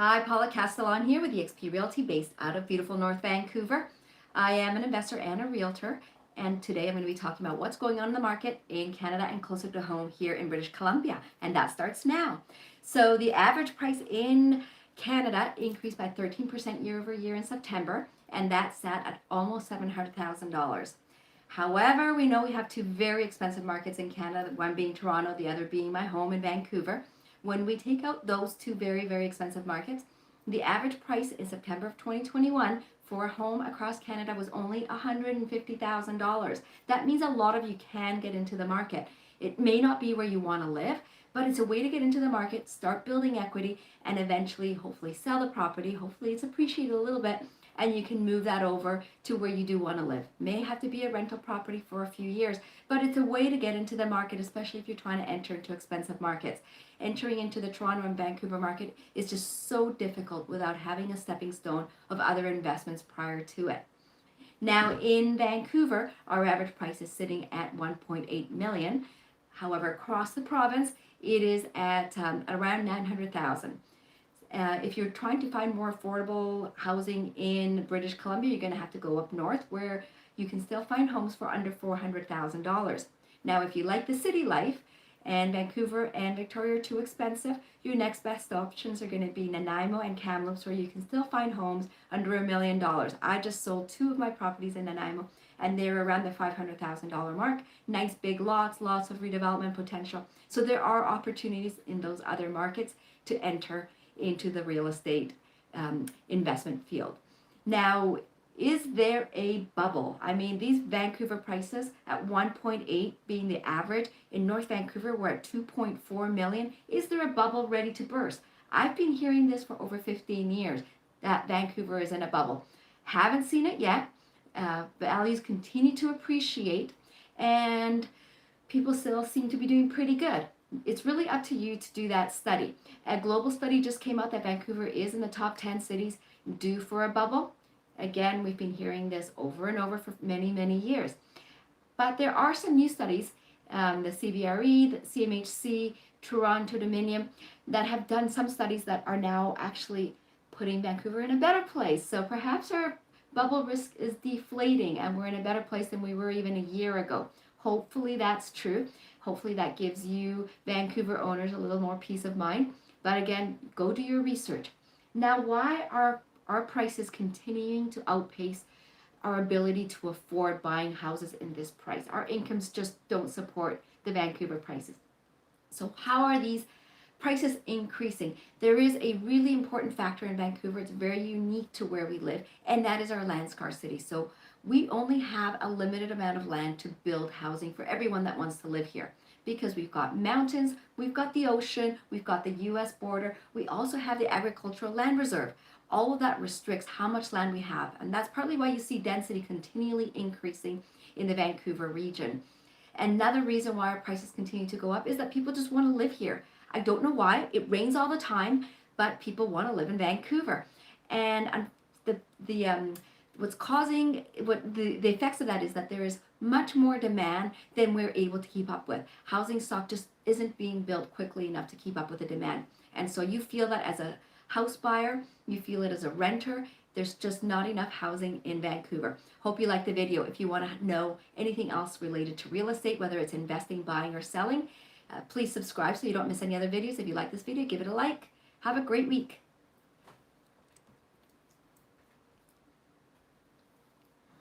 Hi, Paula Castellan here with eXp Realty based out of beautiful North Vancouver. I am an investor and a realtor, and today I'm going to be talking about what's going on in the market in Canada and closer to home here in British Columbia, and that starts now. So the average price in Canada increased by 13% year over year in September, and that sat at almost $700,000. However, we know we have two very expensive markets in Canada, one being Toronto, the other being my home in Vancouver. When we take out those two very, very expensive markets, the average price in September of 2021 for a home across Canada was only $150,000. That means a lot of you can get into the market. It may not be where you want to live, but it's a way to get into the market, start building equity, and eventually, hopefully, sell the property. Hopefully, it's appreciated a little bit, and you can move that over to where you do want to live. May have to be a rental property for a few years, but it's a way to get into the market, especially if you're trying to enter into expensive markets. Entering into the Toronto and Vancouver market is just so difficult without having a stepping stone of other investments prior to it. Now in Vancouver, our average price is sitting at 1.8 million. However, across the province, it is at around 900,000. If you're trying to find more affordable housing in British Columbia, you're going to have to go up north where you can still find homes for under $400,000. Now, if you like the city life and Vancouver and Victoria are too expensive, your next best options are going to be Nanaimo and Kamloops, where you can still find homes under $1 million. I just sold two of my properties in Nanaimo, and they're around the $500,000 mark. Nice big lots, lots of redevelopment potential. So there are opportunities in those other markets to enter into the real estate investment field. Now, is there a bubble? I mean, these Vancouver prices at 1.8 being the average. In North Vancouver, we're at 2.4 million. Is there a bubble ready to burst? I've been hearing this for over 15 years, that Vancouver is in a bubble. Haven't seen it yet. Values continue to appreciate, and people still seem to be doing pretty good. It's really up to you to do that study. A global study just came out that Vancouver is in the top 10 cities due for a bubble. Again, we've been hearing this over and over for many, many years. But there are some new studies, the CBRE, the CMHC, Toronto Dominion, that have done some studies that are now actually putting Vancouver in a better place. So perhaps our bubble risk is deflating and we're in a better place than we were even a year ago. Hopefully that's true. Hopefully that gives you Vancouver owners a little more peace of mind. But again, go do your research. Now, why are our prices continuing to outpace our ability to afford buying houses in this price? Our incomes just don't support the Vancouver prices. So how are these prices increasing? There is a really important factor in Vancouver. It's very unique to where we live, and that is our land scarcity. So we only have a limited amount of land to build housing for everyone that wants to live here, because we've got mountains, we've got the ocean, we've got the US border, we also have the agricultural land reserve. All of that restricts how much land we have, and that's partly why you see density continually increasing in the Vancouver region. Another reason why our prices continue to go up is that people just want to live here. I don't know why. It rains all the time, but people want to live in Vancouver. And what's causing the effects of that is that there is much more demand than we're able to keep up with. Housing stock just isn't being built quickly enough to keep up with the demand. And so you feel that as a house buyer, you feel it as a renter. There's just not enough housing in Vancouver. Hope you liked the video. If you want to know anything else related to real estate, whether it's investing, buying, or selling, please subscribe so you don't miss any other videos. If you like this video, give it a like. Have a great week.